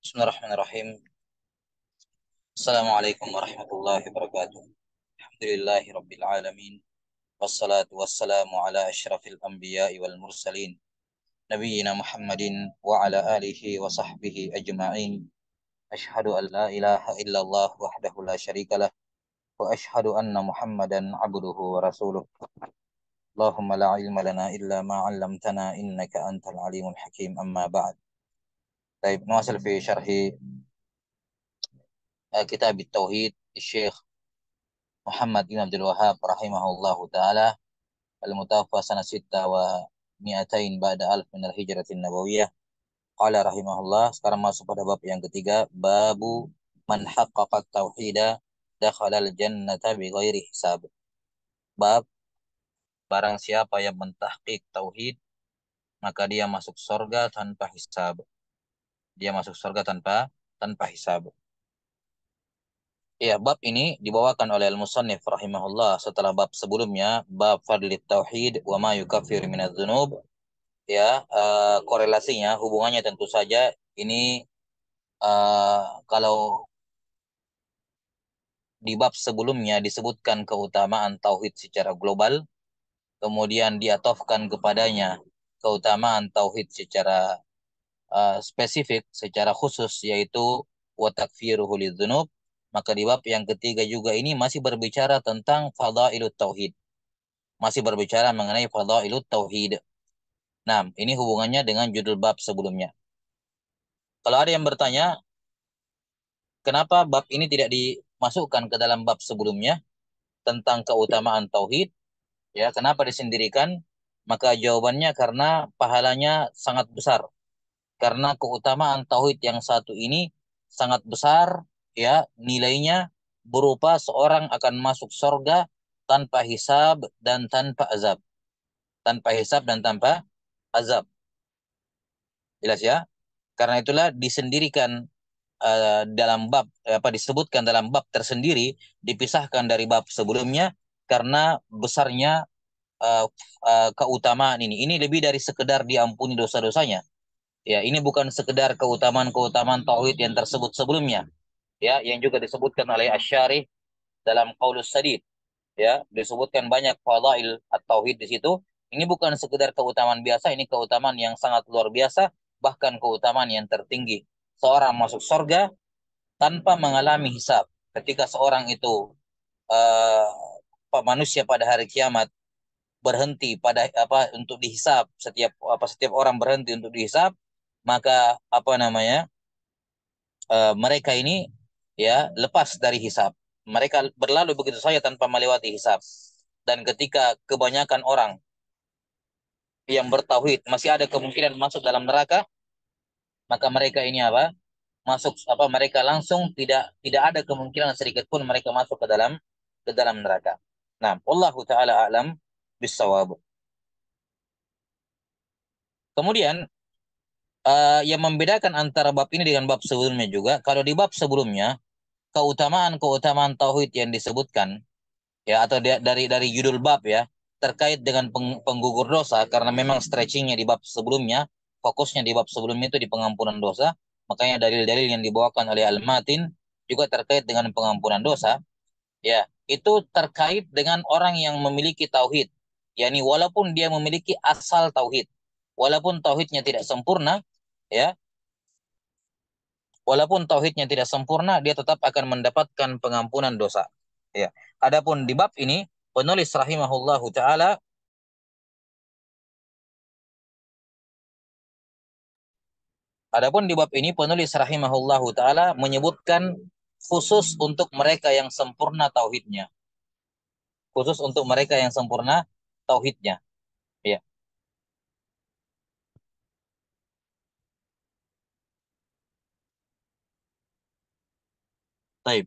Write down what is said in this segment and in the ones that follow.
Bismillahirrahmanirrahim. Assalamualaikum warahmatullahi wabarakatuh. Alhamdulillahi rabbil alamin. Wassalatu wassalamu ala asyrafil anbiya'i wal mursalin. Nabiyyina Muhammadin wa ala alihi wa sahbihi ajma'in. Ashhadu an la ilaha illallah wahdahu la syarikalah. Wa ashhadu anna Muhammadan abduhu wa rasuluh. Allahumma la ilma lana illa ma 'allamtana innaka antal alimul hakim. Amma ba'd. Baik, nuwasil fi syarhi kitab at-tauhid Syekh Muhammad bin Abdul Wahhab rahimahullahu taala al-mutawaffa sanah sitta wa mi'atain ba'da alf min al-hijratin nabawiyah. Qala rahimahullah, sekarang masuk pada bab yang ketiga, babu man haqqaqa tauhida dakhala al-jannata bighairi hisab. Bab barang siapa yang mentahqiq tauhid maka dia masuk surga tanpa hisab. Dia masuk surga tanpa hisab. Ya, bab ini dibawakan oleh al-musannif rahimahullah setelah bab sebelumnya, bab fadlit tauhid wa ma yukaffir minadz dzunub. Ya, korelasinya, hubungannya tentu saja ini, kalau di bab sebelumnya disebutkan keutamaan tauhid secara global, kemudian diatofkan kepadanya keutamaan tauhid secara spesifik, secara khusus, yaitu wa takfiruhu lidzunub. Maka di bab yang ketiga juga ini masih berbicara tentang fadailut tauhid, masih berbicara mengenai fadailut tauhid. Nah, ini hubungannya dengan judul bab sebelumnya. Kalau ada yang bertanya, kenapa bab ini tidak dimasukkan ke dalam bab sebelumnya tentang keutamaan tauhid? Ya, kenapa disendirikan? Maka jawabannya karena pahalanya sangat besar. Karena keutamaan tauhid yang satu ini sangat besar, ya, nilainya berupa seorang akan masuk surga tanpa hisab dan tanpa azab. Tanpa hisab dan tanpa azab. Jelas ya? Karena itulah disendirikan dalam bab, apa, disebutkan dalam bab tersendiri, dipisahkan dari bab sebelumnya karena besarnya uh, keutamaan ini. Ini lebih dari sekedar diampuni dosa-dosanya. Ya, ini bukan sekedar keutamaan-keutamaan tauhid yang tersebut sebelumnya, ya, yang juga disebutkan oleh Asy-Syarih dalam Qaulus Sadid. Ya, disebutkan banyak fadail at-tauhid di situ. Ini bukan sekedar keutamaan biasa, ini keutamaan yang sangat luar biasa, bahkan keutamaan yang tertinggi. Seorang masuk surga tanpa mengalami hisab. Ketika seorang itu, uh, manusia pada hari kiamat, berhenti pada apa untuk dihisab, setiap orang berhenti untuk dihisab, maka apa namanya, mereka ini, ya, lepas dari hisab. Mereka berlalu begitu saja tanpa melewati hisab. Dan ketika kebanyakan orang yang bertauhid masih ada kemungkinan masuk dalam neraka, maka mereka ini apa? Masuk apa? Mereka langsung tidak tidak ada kemungkinan sedikit pun mereka masuk ke dalam neraka. Nah, wallahu taala alam bisawab. Kemudian, yang membedakan antara bab ini dengan bab sebelumnya juga, kalau di bab sebelumnya keutamaan-keutamaan tauhid yang disebutkan, ya, atau dari judul bab, ya, terkait dengan penggugur dosa, karena memang stretchingnya di bab sebelumnya, fokusnya di bab sebelumnya itu di pengampunan dosa, makanya dalil-dalil yang dibawakan oleh Al-Matin juga terkait dengan pengampunan dosa. Ya, itu terkait dengan orang yang memiliki tauhid, yakni walaupun dia memiliki asal tauhid, walaupun tauhidnya tidak sempurna, ya, walaupun tauhidnya tidak sempurna, dia tetap akan mendapatkan pengampunan dosa. Ya. Adapun di bab ini, penulis rahimahullahu taala, adapun di bab ini penulis rahimahullahu taala menyebutkan khusus untuk mereka yang sempurna tauhidnya. Khusus untuk mereka yang sempurna tauhidnya. Ya. Baik.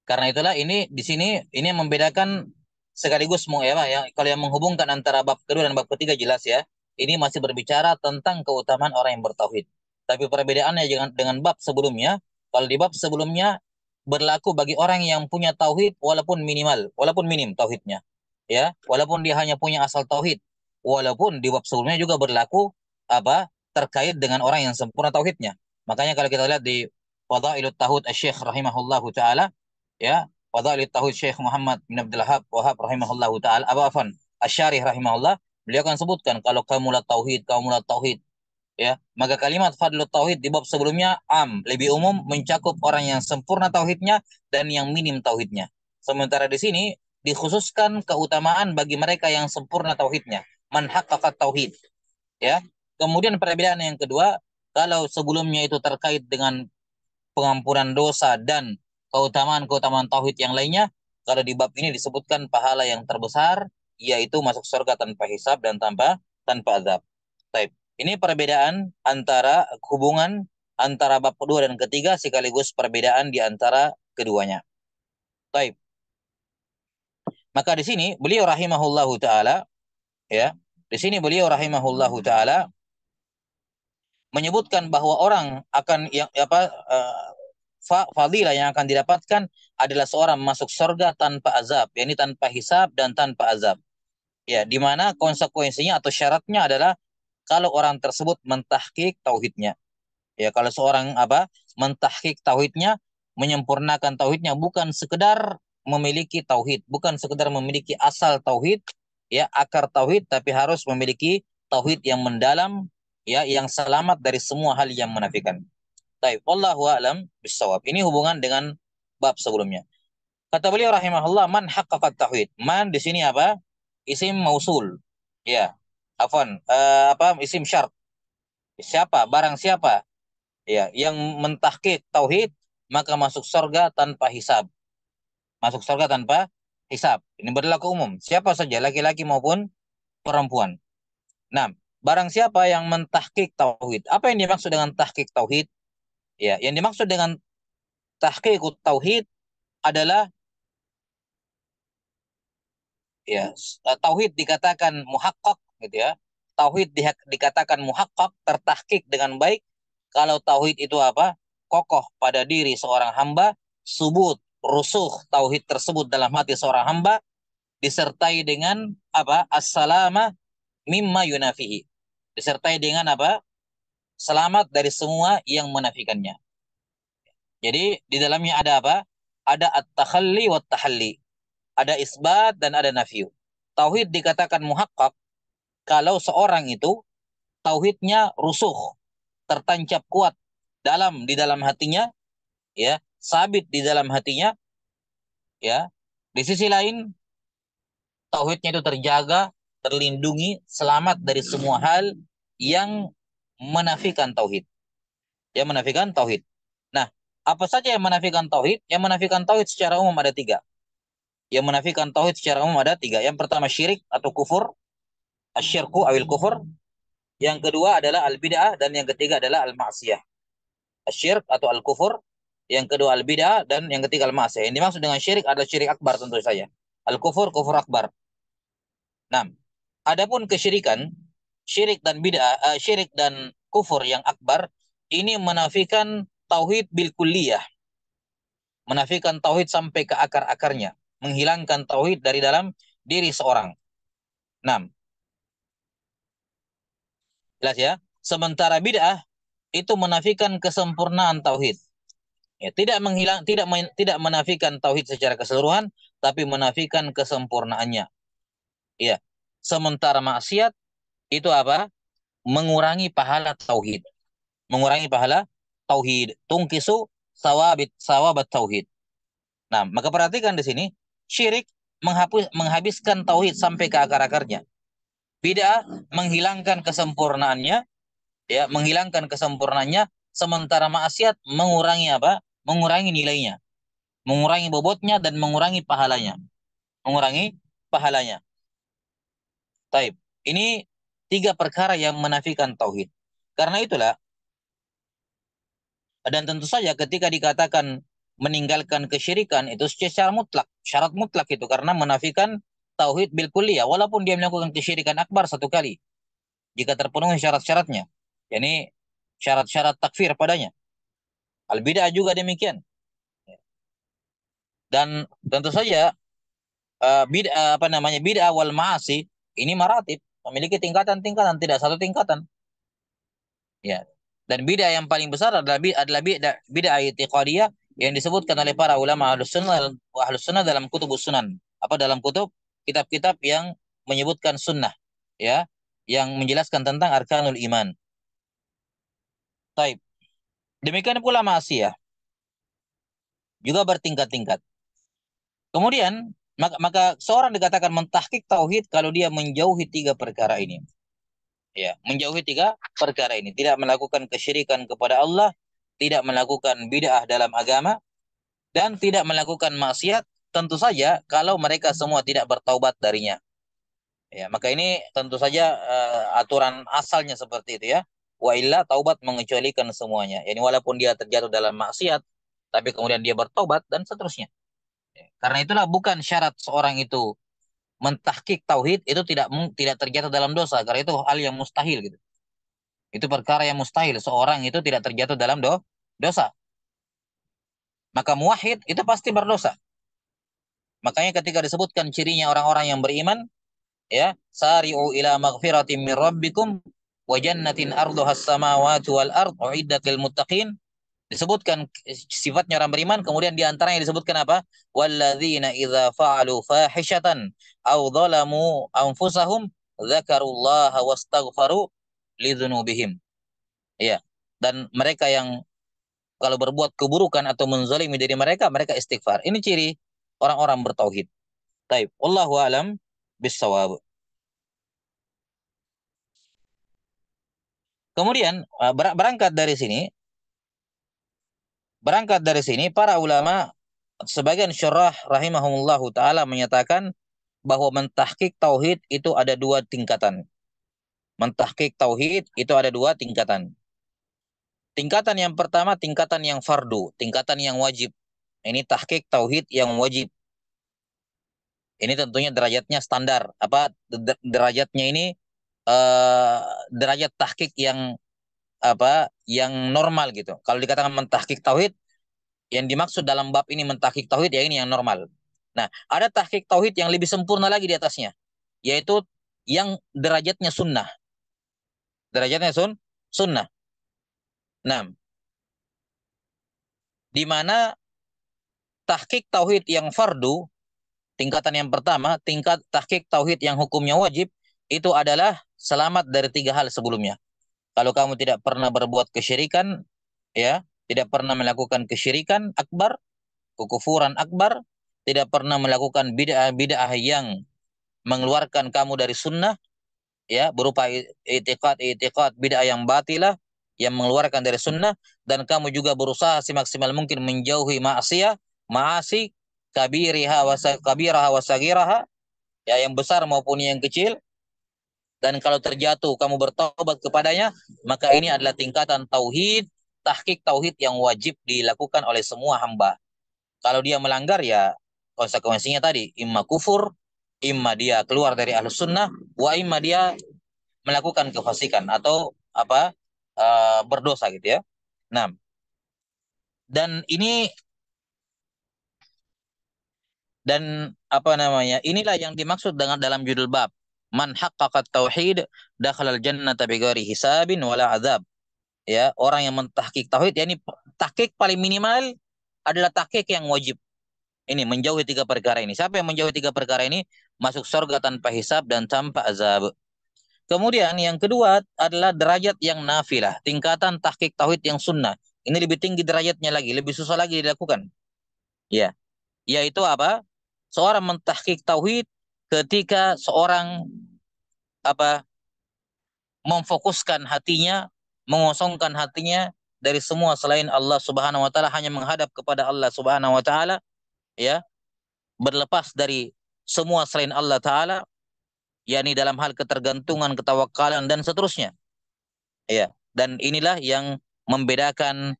Karena itulah ini di sini ini yang membedakan sekaligus mau, ya, Pak, ya, kalau yang menghubungkan antara bab kedua dan bab ketiga jelas, ya. Ini masih berbicara tentang keutamaan orang yang bertauhid. Tapi perbedaannya dengan bab sebelumnya, kalau di bab sebelumnya berlaku bagi orang yang punya tauhid walaupun minimal, walaupun minim tauhidnya. Ya, walaupun dia hanya punya asal tauhid. Walaupun di bab sebelumnya juga berlaku apa? terkait dengan orang yang sempurna tauhidnya. Makanya kalau kita lihat di Fadailut Tauhid Asy-Syaikh rahimahullahu taala, ya, Fadailut Tauhid Syekh Muhammad bin Abdul Wahhab rahimahullahu taala, Afwan, Asy-Syarih rahimahullah, beliau akan sebutkan kalau kamu la tauhid, ya, maka kalimat fadlut tauhid di bab sebelumnya lebih umum, mencakup orang yang sempurna tauhidnya dan yang minim tauhidnya. Sementara di sini dikhususkan keutamaan bagi mereka yang sempurna tauhidnya, man haqqaqat tauhid, ya. Kemudian perbedaan yang kedua, kalau sebelumnya itu terkait dengan pengampunan dosa dan keutamaan-keutamaan tauhid yang lainnya, kalau di bab ini disebutkan pahala yang terbesar, yaitu masuk surga tanpa hisab dan tanpa tanpa azab. Baik. Ini perbedaan antara hubungan antara bab kedua dan ketiga, sekaligus perbedaan di antara keduanya. Baik. Maka di sini beliau rahimahullahu taala, ya, di sini beliau rahimahullahu taala menyebutkan bahwa orang akan yang apa fadilah yang akan didapatkan adalah seorang masuk surga tanpa azab, yakni tanpa hisab dan tanpa azab. Ya, di mana konsekuensinya atau syaratnya adalah kalau orang tersebut mentahqiq tauhidnya. Ya, kalau seorang mentahqiq tauhidnya, menyempurnakan tauhidnya, bukan sekedar memiliki tauhid, bukan sekedar memiliki asal tauhid, ya, akar tauhid, tapi harus memiliki tauhid yang mendalam, ya, yang selamat dari semua hal yang menafikan. Baik, wallahu a'lam bissawab. Ini hubungan dengan bab sebelumnya. Kata beliau rahimahullah, man haqqaqat tauhid. Man di sini apa? Isim mausul. Ya. Afwan, isim syart. Siapa? Barang siapa? Ya, yang mentahqiq tauhid, maka masuk surga tanpa hisab. Masuk surga tanpa hisab. Ini berlaku umum. Siapa saja, laki-laki maupun perempuan. Nah, barang siapa yang mentahqiq tauhid. Apa yang dimaksud dengan tahqiq tauhid? Ya, yang dimaksud dengan tahqiq tauhid adalah, ya, tauhid dikatakan muhaqqaq gitu ya. Tauhid dikatakan muhaqqaq, tertahqiq dengan baik kalau tauhid itu apa? Kokoh pada diri seorang hamba, subut, rusuh tauhid tersebut dalam hati seorang hamba, disertai dengan apa? As-salama mimma yunafihi. Disertai dengan apa? Selamat dari semua yang menafikannya. Jadi di dalamnya ada apa? Ada at-takhalli wa tahalli. Ada isbat dan ada nafyu. Tauhid dikatakan muhakkak kalau seorang itu tauhidnya rusuh, tertancap kuat di dalam hatinya, ya, sabit di dalam hatinya, ya. Di sisi lain, tauhidnya itu terjaga, terlindungi, selamat dari semua hal yang menafikan tauhid. Yang menafikan tauhid. Nah, apa saja yang menafikan tauhid? Yang menafikan tauhid secara umum ada tiga. Yang menafikan tauhid secara umum ada tiga. Yang pertama syirik atau kufur, asyirku awil kufur. Yang kedua adalah al-bid'ah dan yang ketiga adalah al-ma'siyah. Asyirk atau al-kufur, yang kedua al-bid'ah dan yang ketiga al-ma'siyah. Yang dimaksud dengan syirik adalah syirik akbar tentu saja. Al-kufur, kufur akbar. Nah, adapun kesyirikan, syirik dan kufur yang akbar ini menafikan tauhid bil kulliyah. Menafikan tauhid sampai ke akar-akarnya, menghilangkan tauhid dari dalam diri seorang. Nah, jelas ya. Sementara bid'ah itu menafikan kesempurnaan tauhid. Ya, tidak menafikan tauhid secara keseluruhan, tapi menafikan kesempurnaannya. Ya. Sementara maksiat itu apa? Mengurangi pahala tauhid. Mengurangi pahala tauhid. Tungkisu sawabat tauhid. Nah, maka perhatikan di sini, syirik menghabiskan tauhid sampai ke akar-akarnya. Bid'ah menghilangkan kesempurnaannya, ya, menghilangkan kesempurnaannya, sementara maksiat mengurangi apa? Mengurangi nilainya, mengurangi bobotnya dan mengurangi pahalanya. Mengurangi pahalanya. Taib. Ini tiga perkara yang menafikan tauhid. Karena itulah, dan tentu saja ketika dikatakan meninggalkan kesyirikan itu secara mutlak, syarat mutlak itu karena menafikan tauhid bil kulliyah walaupun dia melakukan kesyirikan akbar satu kali jika terpenuhi syarat-syaratnya. Yani syarat-syarat takfir padanya. Al bid'ah juga demikian. Dan tentu saja bid'ah wal ma'asi ini maratib, memiliki tingkatan-tingkatan, tidak satu tingkatan. Ya. Dan bid'ah yang paling besar adalah bid'ah i'tiqadiyah yang disebutkan oleh para ulama Ahlus Sunnah dalam kutubus sunan. Apa dalam kitab-kitab yang menyebutkan sunnah, ya, yang menjelaskan tentang arkanul iman. Taib. Demikian pula maasiyah juga bertingkat-tingkat. Kemudian maka seorang dikatakan mentahkik tauhid kalau dia menjauhi tiga perkara ini. Ya, menjauhi tiga perkara ini, tidak melakukan kesyirikan kepada Allah, tidak melakukan bid'ah dalam agama, dan tidak melakukan maksiat, tentu saja kalau mereka semua tidak bertaubat darinya. Ya, maka ini tentu saja aturan asalnya seperti itu ya. Wa illa taubat mengecualikan semuanya. Yani walaupun dia terjatuh dalam maksiat, tapi kemudian dia bertaubat dan seterusnya. Ya, karena itulah bukan syarat seorang itu mentahkik tauhid itu tidak terjatuh dalam dosa, karena itu hal yang mustahil gitu. Itu perkara yang mustahil seorang itu tidak terjatuh dalam dosa. Maka muwahhid itu pasti berdosa. Makanya ketika disebutkan cirinya orang-orang yang beriman, ya, sari'u ila maghfiratin min rabbikum wa jannatin arduha as-samawati wal ard uiddat lil muttaqin. Disebutkan sifatnya orang beriman, kemudian di antaranya disebutkan apa? Walladzina idza fa'alu fahishatan aw dhalamu anfusahum dzakarullaha wastaghfaru lidzunubihim. Ya. Dan mereka yang kalau berbuat keburukan atau menzalimi diri mereka, mereka istighfar. Ini ciri orang-orang bertauhid. Taib. Wallahu alam bisawab. Kemudian berangkat dari sini para ulama sebagian syurah rahimahumullahu taala menyatakan bahwa mentahkik tauhid itu ada dua tingkatan. Mentahkik tauhid itu ada dua tingkatan. Tingkatan yang pertama tingkatan yang fardu, tingkatan yang wajib. Ini tahkik tauhid yang wajib. Ini tentunya derajatnya standar. Apa derajatnya ini eh, derajat tahkik yang apa yang normal gitu. Kalau dikatakan mentahkik tauhid, yang dimaksud dalam bab ini mentahkik tauhid ya ini yang normal. Nah, ada tahkik tauhid yang lebih sempurna lagi di atasnya, yaitu yang derajatnya sunnah. Derajatnya sunnah. Nah, di mana tahkik tauhid yang fardu, tingkatan yang pertama, tingkat tahkik tauhid yang hukumnya wajib, itu adalah selamat dari tiga hal sebelumnya. Kalau kamu tidak pernah berbuat kesyirikan, ya, tidak pernah melakukan kesyirikan akbar, kekufuran akbar, tidak pernah melakukan bid'ah-bid'ah yang mengeluarkan kamu dari sunnah, ya, berupa itikad bid'ah yang batilah, yang mengeluarkan dari sunnah, dan kamu juga berusaha semaksimal mungkin menjauhi maasi, kabiraha wa sagiraha, ya, yang besar maupun yang kecil, dan kalau terjatuh kamu bertobat kepadanya, maka ini adalah tingkatan tauhid, tahqiq tauhid yang wajib dilakukan oleh semua hamba. Kalau dia melanggar ya konsekuensinya tadi, imma kufur, imma dia keluar dari ahlus sunnah, wa imma dia melakukan kefasikan atau apa berdosa gitu ya. Nah, dan ini dan apa namanya? Inilah yang dimaksud dengan dalam judul bab. Man haqqaqa tauhid dakhalal jannata bighairi hisabin wala azab. Ya, orang yang mentahqiq tauhid, yakni tahqiq paling minimal adalah tahqiq yang wajib. Ini menjauhi tiga perkara ini. Siapa yang menjauhi tiga perkara ini masuk surga tanpa hisab dan tanpa azab. Kemudian yang kedua adalah derajat yang nafilah, tingkatan tahqiq tauhid yang sunnah. Ini lebih tinggi derajatnya lagi, lebih susah lagi dilakukan. Ya, yaitu apa? Seorang mentahqiq tauhid ketika seorang apa memfokuskan hatinya, mengosongkan hatinya dari semua selain Allah Subhanahu wa taala, hanya menghadap kepada Allah Subhanahu wa taala, ya, berlepas dari semua selain Allah taala, yakni dalam hal ketergantungan, ketawakalan dan seterusnya. Ya, dan inilah yang membedakan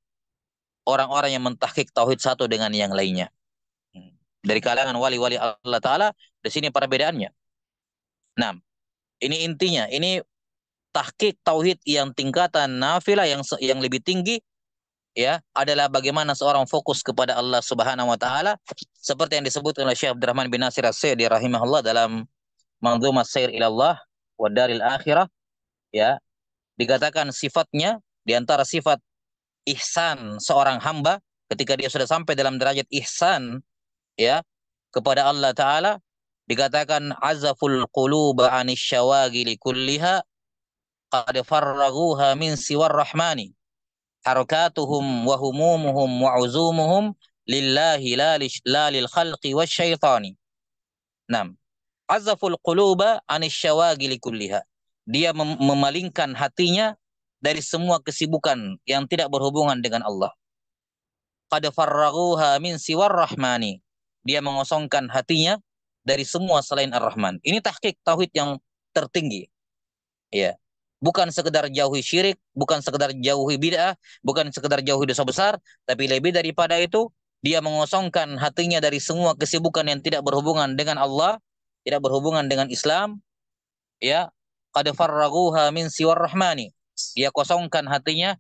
orang-orang yang mentahqiq tauhid satu dengan yang lainnya. Dari kalangan wali-wali Allah taala, di sini perbedaannya. Nah, ini intinya, ini tahqiq tauhid yang tingkatan nafilah yang lebih tinggi, ya, adalah bagaimana seorang fokus kepada Allah Subhanahu wa taala seperti yang disebut oleh Syekh Abdurrahman bin Nasir As-Sa'di rahimahullah dalam Manzumah Sair ila Allah wa Daril Akhirah, ya, dikatakan sifatnya Di antara sifat ihsan seorang hamba ketika dia sudah sampai dalam derajat ihsan ya kepada Allah taala dikatakan azaful quluba anis syawagili kulliha qad farraguha min siwar rahmani harakatuhum wa humumuhum wa uzumuhum lillahi la lil khalqi wasyaitani. Nam, azaful quluba anis syawagili kulliha. Dia memalingkan hatinya dari semua kesibukan yang tidak berhubungan dengan Allah. Qad farraguha min siwar rahmani. Dia mengosongkan hatinya dari semua selain Ar-Rahman. Ini tahqiq tauhid yang tertinggi. Ya. Bukan sekedar jauhi syirik, bukan sekedar jauhi bid'ah, bukan sekedar jauhi dosa besar, tapi lebih daripada itu, dia mengosongkan hatinya dari semua kesibukan yang tidak berhubungan dengan Allah, tidak berhubungan dengan Islam, ya. Qad farraguha min siwar rahmani. Dia kosongkan hatinya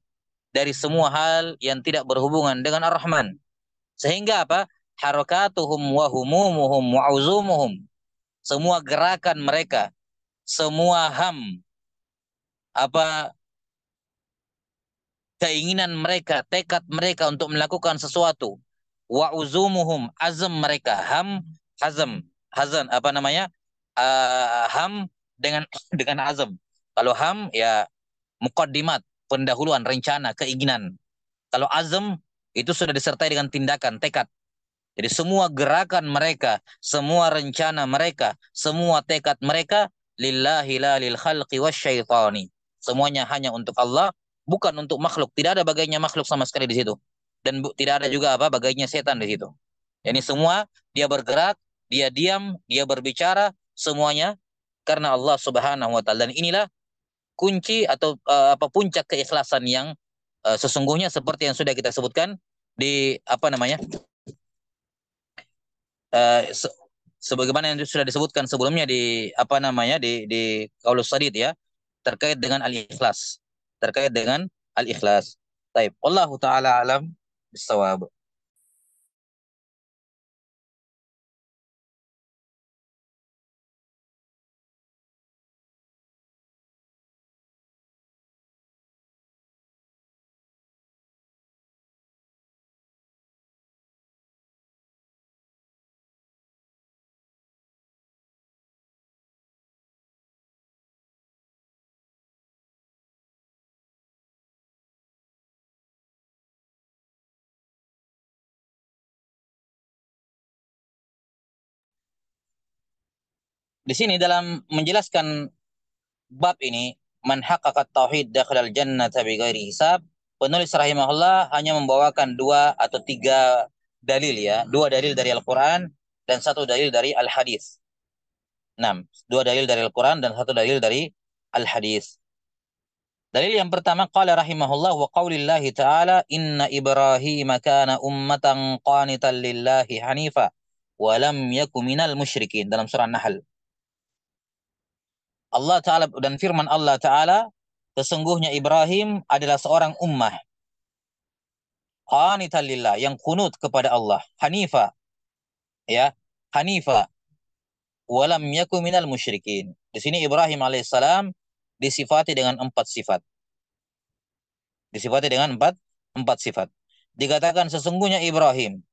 dari semua hal yang tidak berhubungan dengan Ar-Rahman. Sehingga apa? Harakatuhum wa humumuhum wa uzumuhum. Semua gerakan mereka, semua apa keinginan mereka, tekad mereka untuk melakukan sesuatu. Wa uzumuhum, azam mereka, hazam, hazan apa namanya? Ham dengan dengan azam. Kalau ham ya muqaddimat, pendahuluan, rencana, keinginan. Kalau azam itu sudah disertai dengan tindakan, tekad. Jadi semua gerakan mereka, semua rencana mereka, semua tekad mereka lillahi la lil khalqi wasyaitani. Semuanya hanya untuk Allah, bukan untuk makhluk. Tidak ada bagainya makhluk sama sekali di situ. Dan tidak ada juga apa bagainya setan di situ. Ini semua dia bergerak, dia diam, dia berbicara, semuanya karena Allah Subhanahu wa taala. Dan inilah kunci atau apa puncak keikhlasan yang sesungguhnya seperti yang sudah kita sebutkan di apa namanya? eh, se- sebagaimana yang sudah disebutkan sebelumnya di apa namanya di Qaulus Sadid ya terkait dengan al-ikhlas terkait dengan al-ikhlas. Taib. Wallahu taala alam bisawab. Di sini dalam menjelaskan bab ini man haqqaqa tauhid dakhalal jannata bighairi hisab, penulis rahimahullah hanya membawakan dua atau tiga dalil ya, dua dalil dari Al-Qur'an dan satu dalil dari Al-Hadis. 6. Dua dalil dari Al-Quran dan satu dalil dari Al-Hadis. Dalil yang pertama, qala rahimahullah wa qawlillahi ta'ala inna Ibrahim kana ummatan qanitan lillahi hanifa wa lam yaku minal musyrikin dalam surah Nahl. Allah Ta'ala dan firman Allah Ta'ala sesungguhnya Ibrahim adalah seorang ummah qanitan lillah yang kunut kepada Allah, hanifa ya, hanifa wa lam yaku minal musyrikin. Di sini Ibrahim alaihissalam disifati dengan empat sifat. Disifati dengan empat sifat. Dikatakan sesungguhnya Ibrahim,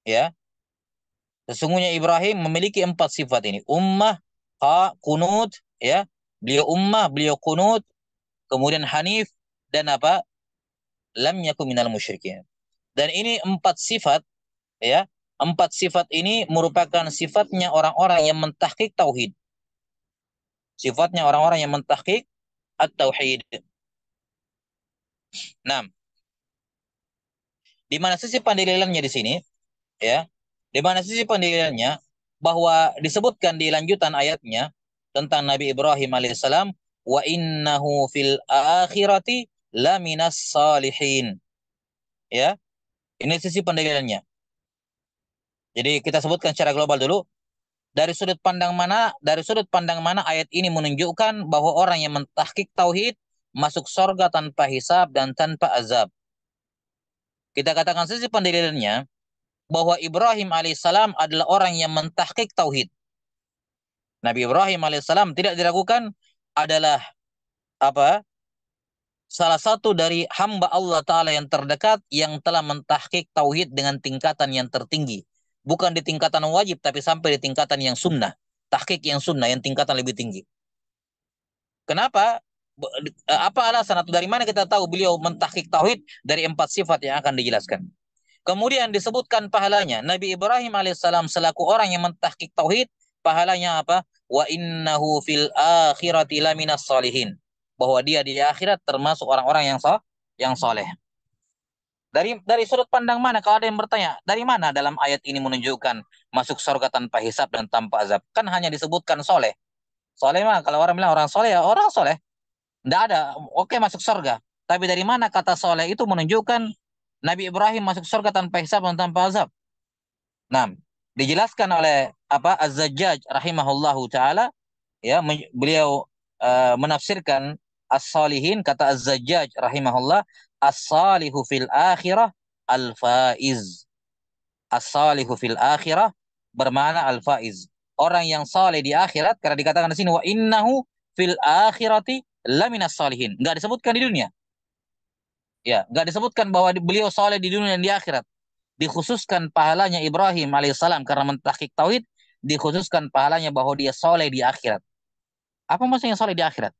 ya, sesungguhnya Ibrahim memiliki empat sifat ini. Ummah, kunut, ya, beliau ummah, beliau kunut, kemudian hanif dan apa? Lam yakun minal musyrikin. Dan ini empat sifat, ya, empat sifat ini merupakan sifatnya orang-orang yang mentahqiq tauhid. Sifatnya orang-orang yang mentahqiq at-tauhid. Nah, di mana sisi pendalilannya di sini? Ya, di mana sisi pendalilannya bahwa disebutkan di lanjutan ayatnya tentang Nabi Ibrahim alaihissalam wa innahu fil akhirati laminas salihin. Ya, ini sisi pendalilannya. Jadi kita sebutkan secara global dulu dari sudut pandang mana ayat ini menunjukkan bahwa orang yang mentahqiq tauhid masuk surga tanpa hisab dan tanpa azab. Kita katakan sisi pendalilannya bahwa Ibrahim alaihissalam adalah orang yang mentahqiq tauhid. Nabi Ibrahim alaihissalam tidak diragukan adalah apa? salah satu dari hamba Allah Ta'ala yang terdekat yang telah mentahqiq tauhid dengan tingkatan yang tertinggi. Bukan di tingkatan wajib, tapi sampai di tingkatan yang sunnah. Tahqiq yang sunnah, yang tingkatan lebih tinggi. Kenapa? Apa alasan atau dari mana kita tahu beliau mentahqiq tauhid dari 4 sifat yang akan dijelaskan? Kemudian disebutkan pahalanya. Nabi Ibrahim alaihissalam selaku orang yang mentahqiq tauhid, pahalanya apa? Wa innahu fil akhirati laminas salihin. Bahwa dia di akhirat termasuk orang-orang yang soleh. Dari sudut pandang mana? Kalau ada yang bertanya, dari mana dalam ayat ini menunjukkan masuk surga tanpa hisab dan tanpa azab? Kan hanya disebutkan soleh. Soleh mah kalau orang bilang orang soleh ya orang soleh. Tidak ada. Oke masuk surga. Tapi dari mana kata soleh itu menunjukkan Nabi Ibrahim masuk surga tanpa hisab dan tanpa azab? Nah, dijelaskan oleh apa Az-Zajjaj rahimahullahu taala ya beliau menafsirkan as-salihin kata Az-Zajjaj rahimahullah as-salihu fil akhirah al-faiz. As-salihu fil akhirah bermakna al-faiz. Orang yang saleh di akhirat karena dikatakan di sini wa innahu fil akhirati laminas salihin. Enggak disebutkan di dunia. Ya, enggak disebutkan bahwa beliau saleh di dunia dan di akhirat. Dikhususkan pahalanya Ibrahim alaihissalam karena mentahqiq tauhid, dikhususkan pahalanya bahwa dia soleh di akhirat. Apa maksudnya soleh di akhirat?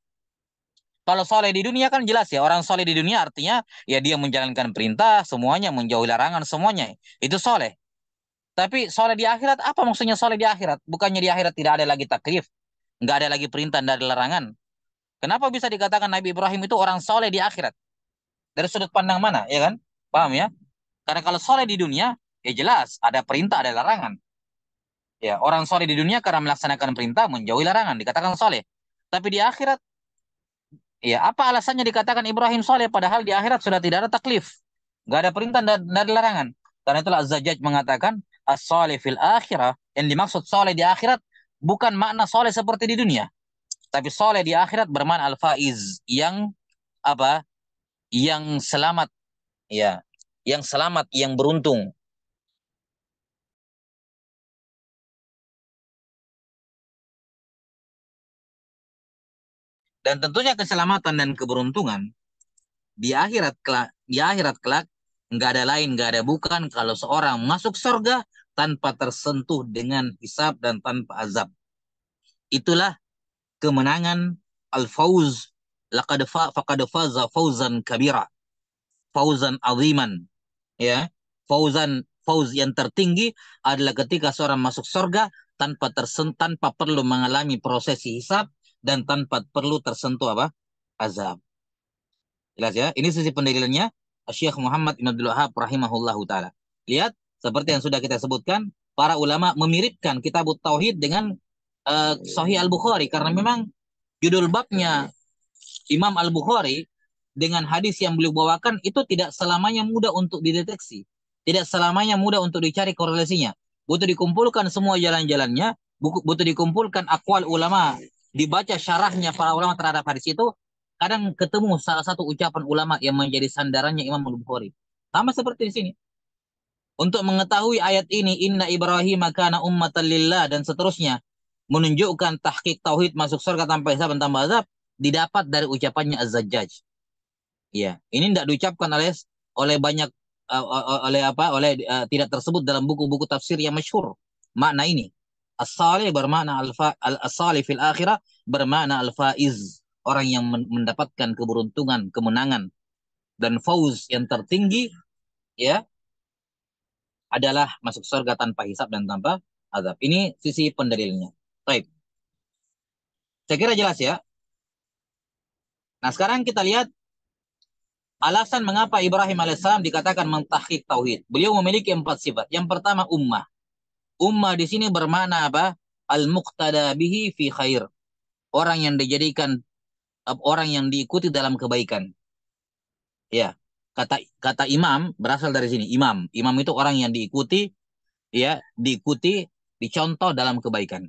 Kalau soleh di dunia kan jelas ya, orang soleh di dunia artinya ya dia menjalankan perintah semuanya, menjauhi larangan semuanya. Itu soleh. Tapi soleh di akhirat, apa maksudnya soleh di akhirat? Bukannya di akhirat tidak ada lagi taklif, nggak ada lagi perintah dari larangan. Kenapa bisa dikatakan Nabi Ibrahim itu orang soleh di akhirat? Dari sudut pandang mana, ya kan? Paham ya? Karena kalau soleh di dunia, ya jelas ada perintah, ada larangan. Ya, orang soleh di dunia karena melaksanakan perintah, menjauhi larangan, dikatakan soleh. Tapi di akhirat, ya apa alasannya dikatakan Ibrahim soleh, padahal di akhirat sudah tidak ada taklif. Nggak ada perintah dan ada larangan. Karena itulah Az-Zajjaj mengatakan, as-soleh fil akhirah, yang dimaksud soleh di akhirat, bukan makna soleh seperti di dunia. Tapi soleh di akhirat bermakna al-faiz, yang apa? Yang selamat, ya, yang selamat, yang beruntung. Dan tentunya keselamatan dan keberuntungan di akhirat kelak nggak ada lain nggak ada bukan kalau seorang masuk surga tanpa tersentuh dengan hisab dan tanpa azab. Itulah kemenangan al-fauz. Faqad faza fauzan kabira, fauzan aziman, ya. Fauz yang tertinggi adalah ketika seorang masuk surga tanpa perlu mengalami prosesi hisab dan tanpa perlu tersentuh apa? Azab. Jelas ya? Ini sisi pendalilannya Syekh Muhammad bin Abdul Wahab rahimahullahu taala. Lihat seperti yang sudah kita sebutkan, para ulama memiripkan kitab tauhid dengan Sahih Al-Bukhari karena memang judul babnya Imam Al-Bukhari dengan hadis yang beliau bawakan itu tidak selamanya mudah untuk dideteksi. Tidak selamanya mudah untuk dicari korelasinya. Butuh dikumpulkan semua jalan-jalannya, butuh dikumpulkan akwal ulama, dibaca syarahnya para ulama terhadap hadis itu, kadang ketemu salah satu ucapan ulama yang menjadi sandarannya Imam Al-Bukhari. Sama seperti di sini. Untuk mengetahui ayat ini, Inna Ibrahim kana ummatan lillah dan seterusnya, menunjukkan tahqiq tauhid masuk surga tanpa hisab dan tanpa azab, didapat dari ucapannya Az-Zajjaj. Ya, ini tidak diucapkan oleh banyak oleh apa oleh tidak tersebut dalam buku-buku tafsir yang masyhur. Makna ini as-salih bermakna as-salih fil akhirah bermakna al-faiz, orang yang mendapatkan keberuntungan, kemenangan, dan fauz yang tertinggi ya adalah masuk surga tanpa hisab dan tanpa azab. Ini sisi pendalilnya. Baik. Saya kira jelas ya. Nah, sekarang kita lihat alasan mengapa Ibrahim alaihissalam dikatakan mentahqiq tauhid. Beliau memiliki 4 sifat. Yang pertama ummah. Ummah di sini bermakna apa? Al-muqtada bihi fi khair. Orang yang dijadikan orang yang diikuti dalam kebaikan. Ya. Kata imam berasal dari sini. Imam. Imam itu orang yang diikuti, ya, diikuti, dicontoh dalam kebaikan.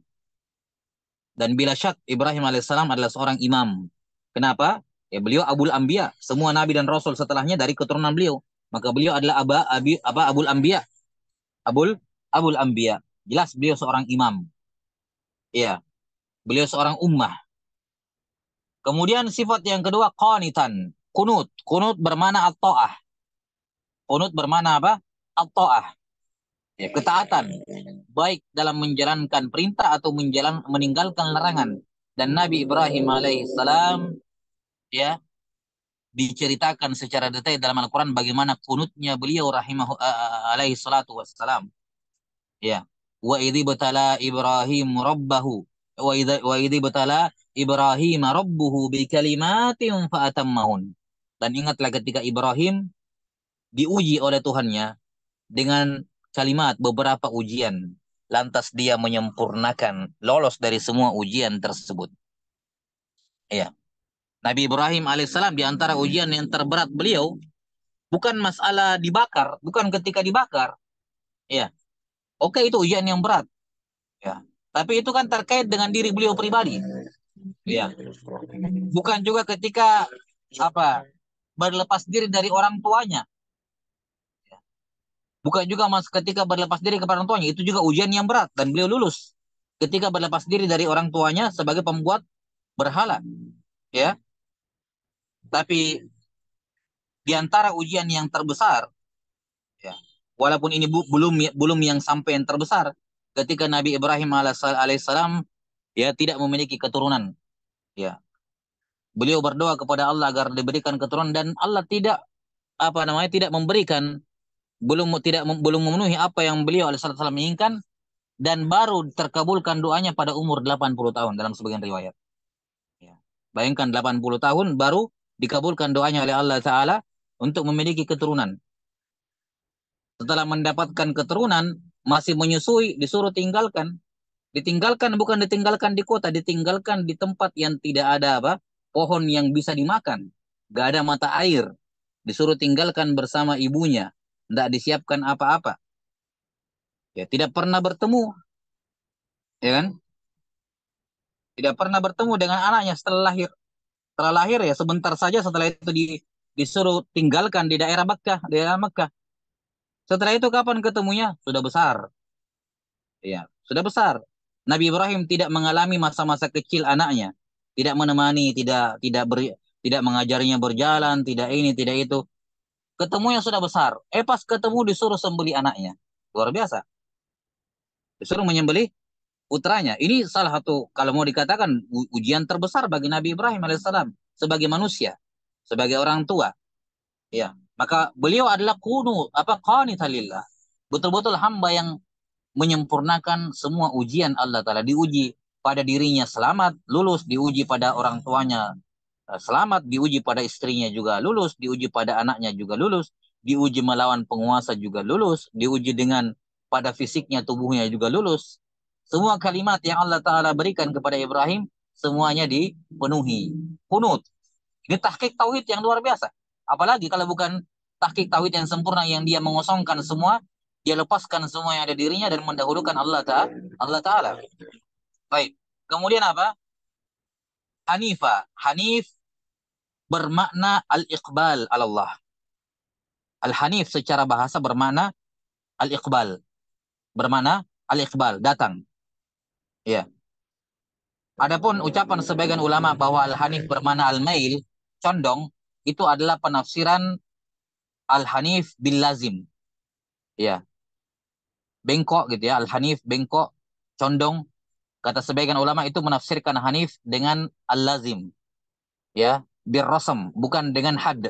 Dan bila syak Ibrahim alaihissalam adalah seorang imam. Kenapa? Ya beliau Abul Anbiya. Semua nabi dan rasul setelahnya dari keturunan beliau. Maka beliau adalah Abul Anbiya. Abul Abul Anbiya. Jelas beliau seorang imam. Ya, beliau seorang ummah. Kemudian sifat yang kedua qanitan. kunut. Kunut bermana at-ta'ah. Kunut bermana apa? At-ta'ah. Ya, ketaatan. Baik dalam menjalankan perintah atau meninggalkan larangan. Dan Nabi Ibrahim alaihissalam ya diceritakan secara detail dalam Al-Quran bagaimana kunutnya beliau alaihi salatu wassalam. Ya. Wa idzi batala Ibrahim rabbahu wa idzi batala Ibrahim rabbuhu bi kalimatin fa atammahun. Dan ingatlah ketika Ibrahim diuji oleh Tuhannya dengan kalimat beberapa ujian. Lantas dia menyempurnakan, lolos dari semua ujian tersebut. Ya. Nabi Ibrahim alaihissalam di antara ujian yang terberat beliau bukan masalah dibakar, bukan ketika dibakar. Ya. Oke, itu ujian yang berat. Ya. Tapi itu kan terkait dengan diri beliau pribadi. Ya. Bukan juga ketika apa berlepas diri dari orang tuanya. Bukan juga mas ketika berlepas diri kepada orang tuanya, itu juga ujian yang berat dan beliau lulus. Ketika berlepas diri dari orang tuanya sebagai pembuat berhala, ya. Tapi di antara ujian yang terbesar, ya, walaupun ini belum yang sampai yang terbesar, ketika Nabi Ibrahim alaihissalam ya tidak memiliki keturunan, ya. Beliau berdoa kepada Allah agar diberikan keturunan dan Allah tidak memberikan, belum memenuhi apa yang beliau alaihissalam inginkan. Dan baru terkabulkan doanya pada umur 80 tahun dalam sebagian riwayat. Ya. Bayangkan 80 tahun baru dikabulkan doanya oleh Allah Ta'ala untuk memiliki keturunan. Setelah mendapatkan keturunan, masih menyusui, disuruh tinggalkan. Ditinggalkan bukan ditinggalkan di kota, ditinggalkan di tempat yang tidak ada apa pohon yang bisa dimakan. Gak ada mata air. Disuruh tinggalkan bersama ibunya. Tidak disiapkan apa-apa. Ya, tidak pernah bertemu. Ya kan? Tidak pernah bertemu dengan anaknya setelah lahir. Setelah lahir ya sebentar saja setelah itu disuruh tinggalkan di daerah Mekah, daerah Mekah. Setelah itu kapan ketemunya? Sudah besar. Ya, sudah besar. Nabi Ibrahim tidak mengalami masa-masa kecil anaknya, tidak menemani, tidak mengajarinya berjalan, tidak ini, tidak itu. Ketemunya sudah besar. Pas ketemu disuruh sembeli anaknya. Luar biasa. Disuruh menyembelih putranya. Ini salah satu kalau mau dikatakan ujian terbesar bagi Nabi Ibrahim alaihissalam sebagai manusia, sebagai orang tua. Ya, maka beliau adalah qanitan lillah. Betul-betul hamba yang menyempurnakan semua ujian Allah Ta'ala. Diuji pada dirinya selamat, lulus. Diuji pada orang tuanya selamat. Diuji pada istrinya juga lulus. Diuji pada anaknya juga lulus. Diuji melawan penguasa juga lulus. Diuji dengan pada fisiknya, tubuhnya juga lulus. Semua kalimat yang Allah Ta'ala berikan kepada Ibrahim, semuanya dipenuhi. Kunut. Ini tahqiq tauhid yang luar biasa. Apalagi kalau bukan tahqiq tauhid yang sempurna yang dia mengosongkan semua, dia lepaskan semua yang ada dirinya dan mendahulukan Allah Ta'ala. Baik. Kemudian apa? Hanifa. Hanif bermakna al-iqbal ala Allah. Al-hanif secara bahasa bermakna al-iqbal. Bermakna al-iqbal, datang. Ya. Adapun ucapan sebagian ulama bahwa al-hanif bermakna al-mail, condong, itu adalah penafsiran al-hanif bil lazim. Ya. Bengkok gitu ya, al-hanif bengkok, condong. Kata sebagian ulama itu menafsirkan hanif dengan al-lazim. Ya, bir rasam, bukan dengan had.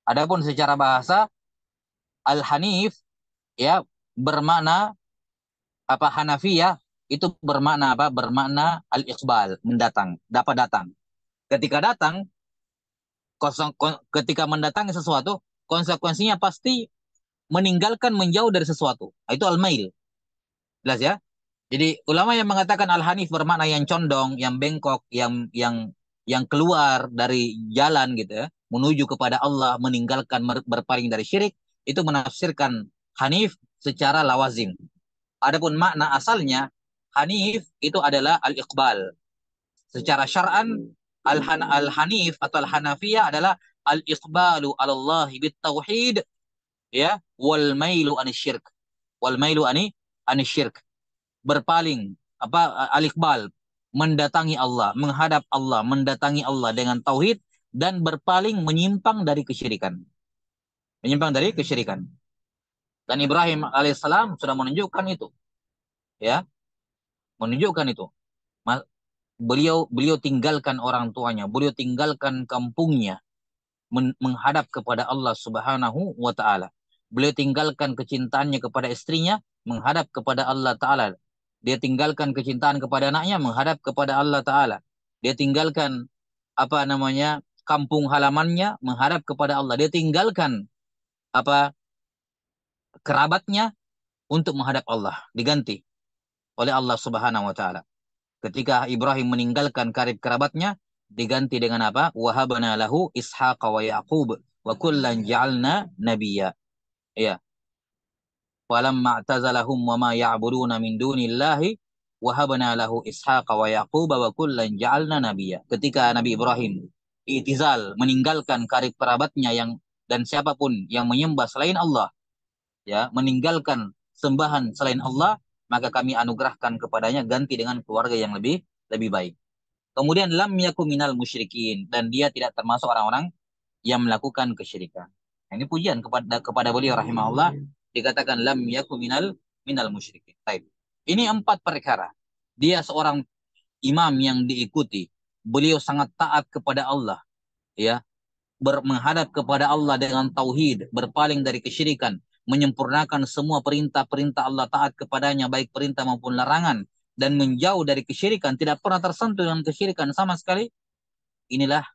Adapun secara bahasa al-hanif ya bermakna apa Hanafiyah itu bermakna apa? Bermakna al-iqbal, mendatang, dapat datang. Ketika datang, ketika mendatangi sesuatu, konsekuensinya pasti meninggalkan menjauh dari sesuatu. Itu al-mail. Jelas ya? Jadi ulama yang mengatakan al-hanif bermakna yang condong, yang bengkok, yang keluar dari jalan gitu ya, menuju kepada Allah, meninggalkan berpaling dari syirik, itu menafsirkan hanif secara lawazim. Adapun makna asalnya hanif itu adalah al-iqbal. Secara syar'an al-hanif atau al-hanafiyah adalah al-iqbalu 'ala Allah bit tauhid ya wal mailu anisyirk. Wal mailu anisyirk. Berpaling apa al-iqbal, mendatangi Allah, menghadap Allah, mendatangi Allah dengan tauhid dan berpaling menyimpang dari kesyirikan. Menyimpang dari kesyirikan. Dan Ibrahim alaihissalam sudah menunjukkan itu, ya, menunjukkan itu. Beliau beliau tinggalkan orang tuanya, beliau tinggalkan kampungnya, menghadap kepada Allah Subhanahu wa taala. Beliau tinggalkan kecintaannya kepada istrinya, menghadap kepada Allah taala. Dia tinggalkan kecintaan kepada anaknya, menghadap kepada Allah taala. Dia tinggalkan apa namanya? Kampung halamannya, menghadap kepada Allah. Dia tinggalkan apa kerabatnya untuk menghadap Allah, diganti oleh Allah Subhanahu wa taala. Ketika Ibrahim meninggalkan karib kerabatnya, diganti dengan apa? Wahabana lahu Ishaq wa Yaqub wa kullan ja'alna nabiyya. Ya. Walamma i'tazalahum wa ma ya'buduna min dunillahi wahabana lahu Ishaq wa Yaqub wa kullan ja'alna nabiyya. Ketika Nabi Ibrahim itizal, meninggalkan karib kerabatnya dan siapapun yang menyembah selain Allah, ya, meninggalkan sembahan selain Allah, maka kami anugerahkan kepadanya ganti dengan keluarga yang lebih lebih baik. Kemudian lam yaku minal musyrikin, dan dia tidak termasuk orang-orang yang melakukan kesyirikan. Nah, ini pujian kepada beliau rahimahullah, dikatakan lam yaku minal musyrikin. Baik. Ini 4 perkara. Dia seorang imam yang diikuti. Beliau sangat taat kepada Allah, ya, menghadap kepada Allah dengan tauhid, berpaling dari kesyirikan, menyempurnakan semua perintah-perintah Allah, taat kepadanya baik perintah maupun larangan, dan menjauh dari kesyirikan, tidak pernah tersentuh dengan kesyirikan sama sekali. Inilah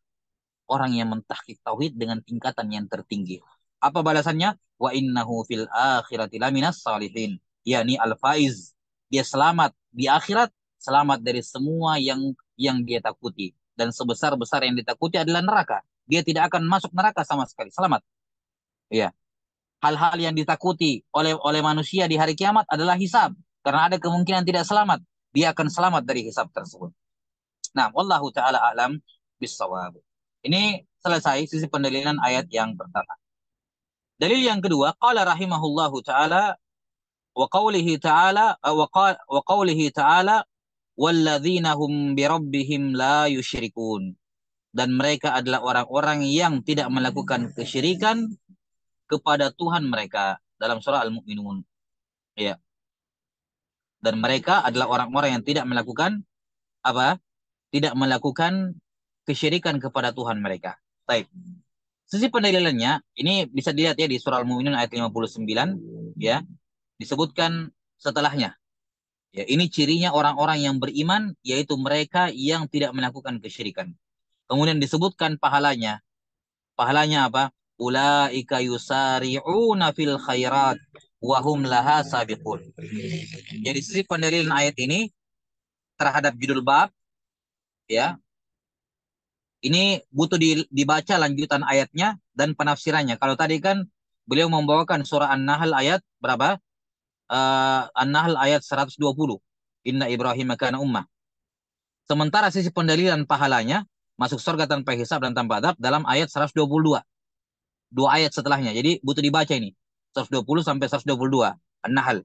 orang yang mentahqiq tauhid dengan tingkatan yang tertinggi. Apa balasannya? Wa innahu fil akhirati laminas salihin. Yakni al-faiz. Dia selamat di akhirat, selamat dari semua yang dia takuti. Dan sebesar-besar yang ditakuti adalah neraka. Dia tidak akan masuk neraka sama sekali. Selamat. Ya. Hal-hal yang ditakuti oleh manusia di hari kiamat adalah hisab. Karena ada kemungkinan tidak selamat. Dia akan selamat dari hisab tersebut. Nah, wallahu taala a'lam bissawab. Ini selesai sisi pendalilan ayat yang pertama. Dalil yang kedua, qala rahimahullahu taala wa qawlihi taala wa qawlihi taala walladzina hum birabbihim la yusyrikun. Dan mereka adalah orang-orang yang tidak melakukan kesyirikan kepada Tuhan mereka, dalam surah Al-Mu'minun. Ya. Dan mereka adalah orang-orang yang tidak melakukan apa? Tidak melakukan kesyirikan kepada Tuhan mereka. Baik. Sisi pendalilannya, ini bisa dilihat ya di surah Al-Mu'minun ayat 59, ya. Disebutkan setelahnya. Ya, ini cirinya orang-orang yang beriman, yaitu mereka yang tidak melakukan kesyirikan. Kemudian disebutkan pahalanya. Pahalanya apa? Ulaika yusari'una fil khairat wa hum laha sabiqun. Jadi sisi pendalilan ayat ini terhadap judul bab, ya, ini butuh dibaca lanjutan ayatnya dan penafsirannya. Kalau tadi kan beliau membawakan surah An-Nahl ayat berapa? An-Nahl ayat 120. Inna Ibrahim kana ummah. Sementara sisi pendalilan pahalanya masuk surga tanpa hisab dan tanpa adab dalam ayat 122. 2 ayat setelahnya. Jadi butuh dibaca ini. 120 sampai 122. An-Nahl.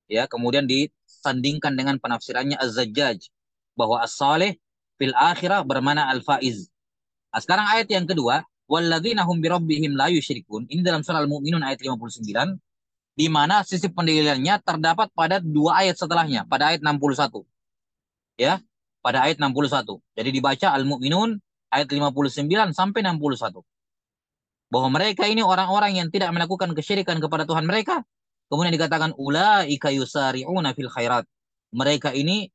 Ya, kemudian disandingkan dengan penafsirannya Az-Zajjaj bahwa as-salih fil akhirah bermana al-faiz. Nah, sekarang ayat yang kedua, walladzina hum birabbihim la yusyrikun. Ini dalam surah Al-Mu'minun ayat 59, di mana sisi pendalilannya terdapat pada 2 ayat setelahnya, pada ayat 61. Ya, pada ayat 61. Jadi dibaca Al-Mu'minun ayat 59 sampai 61. Bahwa mereka ini orang-orang yang tidak melakukan kesyirikan kepada Tuhan mereka. Kemudian dikatakan ulaika yusari'una fil khairat. Mereka ini